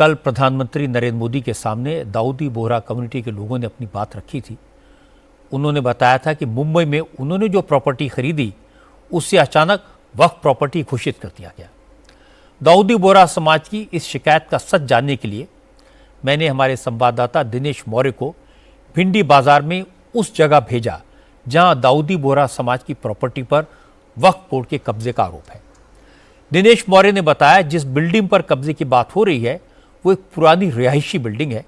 कल प्रधानमंत्री नरेंद्र मोदी के सामने दाऊदी बोहरा कम्युनिटी के लोगों ने अपनी बात रखी थी। उन्होंने बताया था कि मुंबई में उन्होंने जो प्रॉपर्टी खरीदी उससे अचानक वक्फ प्रॉपर्टी घोषित कर दिया गया। दाऊदी बोहरा समाज की इस शिकायत का सच जानने के लिए मैंने हमारे संवाददाता दिनेश मौर्य को भिंडी बाजार में उस जगह भेजा जहां दाऊदी बोहरा समाज की प्रॉपर्टी पर वक्फ बोर्ड के कब्जे का आरोप है। दिनेश मौर्य ने बताया जिस बिल्डिंग पर कब्जे की बात हो रही है वो एक पुरानी रिहायशी बिल्डिंग है।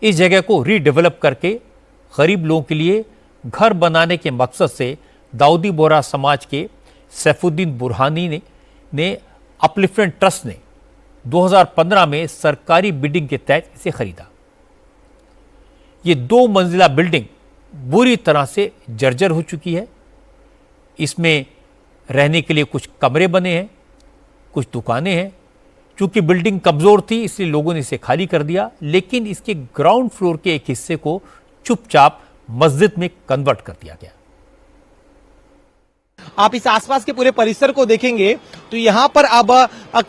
इस जगह को रीडेवलप करके गरीब लोगों के लिए घर बनाने के मकसद से दाऊदी बोहरा समाज के सैफुद्दीन बुरहानी ने अपलिफ्टमेंट ट्रस्ट ने 2015 में सरकारी बिल्डिंग के तहत इसे खरीदा। ये 2 मंजिला बिल्डिंग बुरी तरह से जर्जर हो चुकी है। इसमें रहने के लिए कुछ कमरे बने हैं, कुछ दुकानें हैं। चूंकि बिल्डिंग कमजोर थी इसलिए लोगों ने इसे खाली कर दिया, लेकिन इसके ग्राउंड फ्लोर के एक हिस्से को चुपचाप मस्जिद में कन्वर्ट कर दिया गया। आप इस आसपास के पूरे परिसर को देखेंगे तो यहाँ पर अब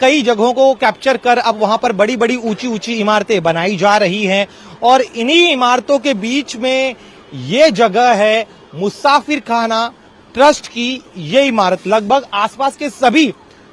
कई जगहों को कैप्चर कर अब वहां पर बड़ी बड़ी ऊंची ऊंची इमारतें बनाई जा रही हैं और इन्हीं इमारतों के बीच में ये जगह है मुसाफिर खाना ट्रस्ट की। ये इमारत लगभग आसपास के सभी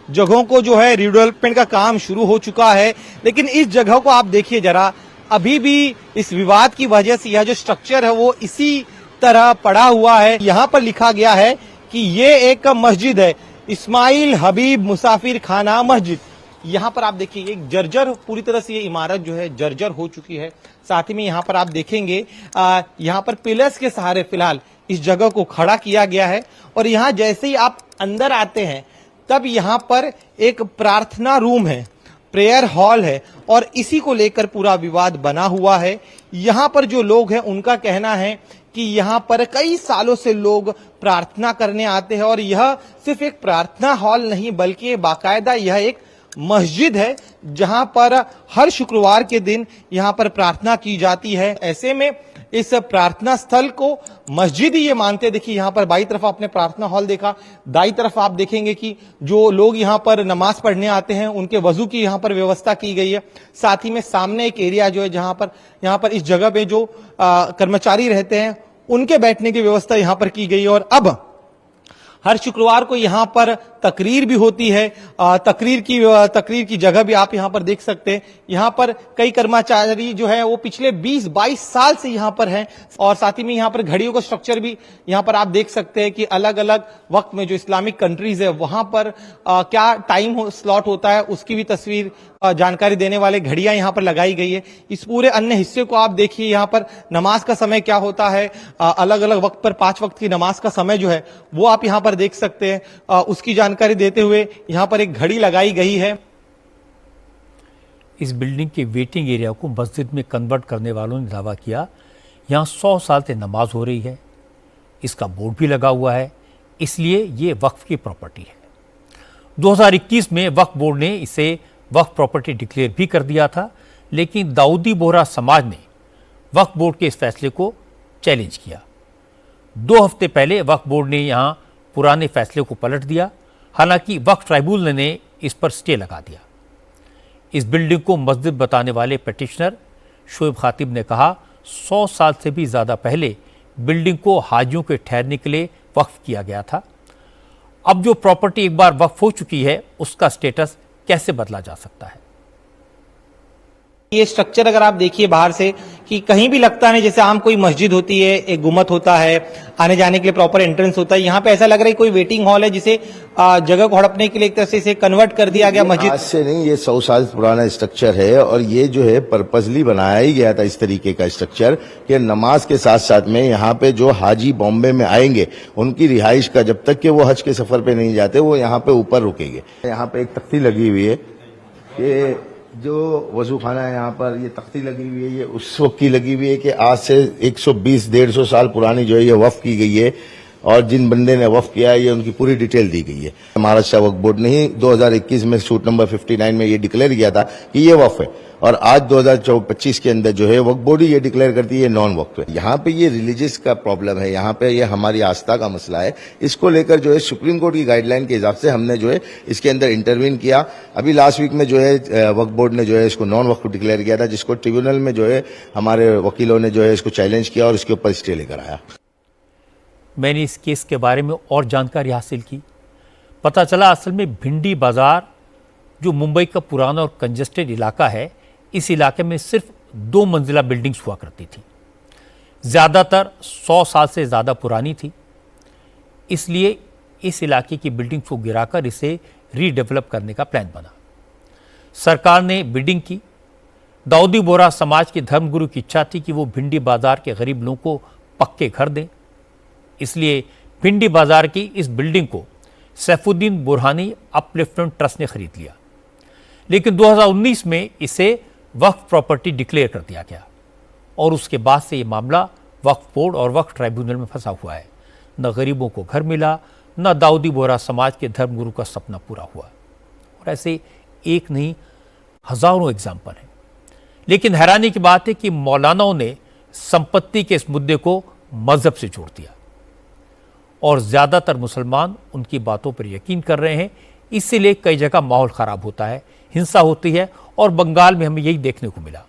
जगहों को जो है रीडेवलपमेंट का काम शुरू हो चुका है, लेकिन इस जगह को आप देखिए जरा, अभी भी इस विवाद की वजह से यह जो स्ट्रक्चर है वो इसी तरह पड़ा हुआ है। यहाँ पर लिखा गया है कि ये एक मस्जिद है, इस्माइल हबीब मुसाफिर खाना मस्जिद। यहाँ पर आप देखिए एक जर्जर पूरी तरह से ये इमारत जो है जर्जर हो चुकी है। साथ ही में यहाँ पर आप देखेंगे यहाँ पर पिलर्स के सहारे फिलहाल इस जगह को खड़ा किया गया है और यहाँ जैसे ही आप अंदर आते हैं तब यहाँ पर एक प्रार्थना रूम है, प्रेयर हॉल है और इसी को लेकर पूरा विवाद बना हुआ है। यहाँ पर जो लोग हैं उनका कहना है कि यहाँ पर कई सालों से लोग प्रार्थना करने आते हैं और यह सिर्फ एक प्रार्थना हॉल नहीं बल्कि बाकायदा यह एक मस्जिद है जहां पर हर शुक्रवार के दिन यहाँ पर प्रार्थना की जाती है। ऐसे में इस प्रार्थना स्थल को मस्जिद ही ये मानते। देखिए यहाँ पर बाई तरफ आपने प्रार्थना हॉल देखा, दाई तरफ आप देखेंगे कि जो लोग यहाँ पर नमाज पढ़ने आते हैं उनके वजू की यहाँ पर व्यवस्था की गई है। साथ ही में सामने एक एरिया जो है जहां पर यहाँ पर इस जगह पे जो कर्मचारी रहते हैं उनके बैठने की व्यवस्था यहाँ पर की गई है और अब हर शुक्रवार को यहाँ पर तकरीर भी होती है। तकरीर की जगह भी आप यहाँ पर देख सकते हैं। यहाँ पर कई कर्मचारी जो है वो पिछले 20-22 साल से यहाँ पर हैं और साथ ही में यहाँ पर घड़ियों का स्ट्रक्चर भी यहाँ पर आप देख सकते हैं कि अलग अलग वक्त में जो इस्लामिक कंट्रीज है वहां पर क्या टाइम स्लॉट होता है उसकी भी तस्वीर जानकारी देने वाले घड़ियां यहाँ पर लगाई गई है। इस पूरे अन्य हिस्से को आप देखिए, यहाँ पर नमाज का समय क्या होता है, अलग अलग वक्त पर 5 वक्त की नमाज का समय जो है वो आप यहाँ पर देख सकते हैं। उसकी जानकारी देते हुए यहाँ पर एक घड़ी लगाई गई है। इस बिल्डिंग के वेटिंग एरिया को मस्जिद में कन्वर्ट करने वालों ने दावा किया यहाँ 100 साल से नमाज हो रही है, इसका बोर्ड भी लगा हुआ है, इसलिए ये वक्फ की प्रॉपर्टी है। 2021 में वक्फ बोर्ड ने इसे वक्फ प्रॉपर्टी डिक्लेयर भी कर दिया था, लेकिन दाऊदी बोहरा समाज ने वक्फ बोर्ड के इस फैसले को चैलेंज किया। 2 हफ्ते पहले वक्फ बोर्ड ने यहां पुराने फैसले को पलट दिया, हालांकि वक्फ ट्राइब्यूनल ने इस पर स्टे लगा दिया। इस बिल्डिंग को मस्जिद बताने वाले पिटिशनर शोएब खातिब ने कहा 100 साल से भी ज्यादा पहले बिल्डिंग को हाजियों के ठहरने के लिए वक्फ किया गया था। अब जो प्रॉपर्टी एक बार वक्फ हो चुकी है उसका स्टेटस कैसे बदला जा सकता है? ये स्ट्रक्चर अगर आप देखिए बाहर से कि कहीं भी लगता नहीं जैसे आम कोई मस्जिद होती है, एक गुम्मत होता है, आने जाने के लिए प्रॉपर एंट्रेंस होता है। यहाँ पे ऐसा लग रहा है कोई वेटिंग हॉल है जिसे जगह को हड़पने के लिए एक तरह से इसे कन्वर्ट कर दिया गया मस्जिद। आज से नहीं, ये 100 साल पुराना स्ट्रक्चर है और ये जो है पर्पसली बनाया ही गया था इस तरीके का स्ट्रक्चर कि नमाज के साथ साथ में यहाँ पे जो हाजी बॉम्बे में आएंगे उनकी रिहाइश का जब तक कि वो हज के सफर पे नहीं जाते वो यहाँ पे ऊपर रुकेंगे। यहाँ पे एक तख्ती लगी हुई है, ये जो वजू खाना है यहाँ पर ये तख्ती लगी हुई है, ये उस वक्त की लगी हुई है कि आज से 120-150 साल पुरानी जो है ये वक्फ की गई है। और जिन बंदे ने वक्फ किया है ये उनकी पूरी डिटेल दी गई है। महाराष्ट्र वक्फ बोर्ड ने ही 2021 में सूट नंबर 59 में ये डिक्लेयर किया था कि ये वक्फ है, और आज 2025 के अंदर जो है वक्फ बोर्ड ही ये डिक्लेयर करती है ये नॉन वक्फ है। यहाँ पे ये रिलीजियस का प्रॉब्लम है, यहाँ पे ये हमारी आस्था का मसला है। इसको लेकर जो है सुप्रीम कोर्ट की गाइडलाइन के हिसाब से हमने जो है इसके अंदर इंटरवीन किया। अभी लास्ट वीक में जो है वक्फ बोर्ड ने जो है इसको नॉन वक्फ डिक्लेयर किया था, जिसको ट्रिब्यूनल में जो है हमारे वकीलों ने जो है इसको चैलेंज किया और इसके ऊपर स्टे लेकर आया। मैंने इस केस के बारे में और जानकारी हासिल की। पता चला असल में भिंडी बाजार जो मुंबई का पुराना और कंजेस्टेड इलाका है, इस इलाके में सिर्फ 2 मंजिला बिल्डिंग्स हुआ करती थी। ज़्यादातर 100 साल से ज़्यादा पुरानी थी, इसलिए इस इलाके की बिल्डिंग्स को गिराकर इसे रीडेवलप करने का प्लान बना। सरकार ने बिल्डिंग की। दाऊदी बोहरा समाज के धर्मगुरु की इच्छा थी कि वो भिंडी बाजार के गरीब लोगों को पक्के घर दें, इसलिए भिंडी बाजार की इस बिल्डिंग को सैफुद्दीन बुरहानी अपलिफ्टमेंट ट्रस्ट ने खरीद लिया। लेकिन 2019 में इसे वक्फ प्रॉपर्टी डिक्लेयर कर दिया गया और उसके बाद से ये मामला वक्फ बोर्ड और वक्फ ट्राइब्यूनल में फंसा हुआ है। न गरीबों को घर मिला, न दाऊदी बोहरा समाज के धर्मगुरु का सपना पूरा हुआ। और ऐसे एक नहीं हजारों एग्जाम्पल हैं। लेकिन हैरानी की बात है कि मौलानाओं ने संपत्ति के इस मुद्दे को मजहब से जोड़ दिया और ज्यादातर मुसलमान उनकी बातों पर यकीन कर रहे हैं। इसीलिए कई जगह माहौल खराब होता है, हिंसा होती है और बंगाल में हमें यही देखने को मिला।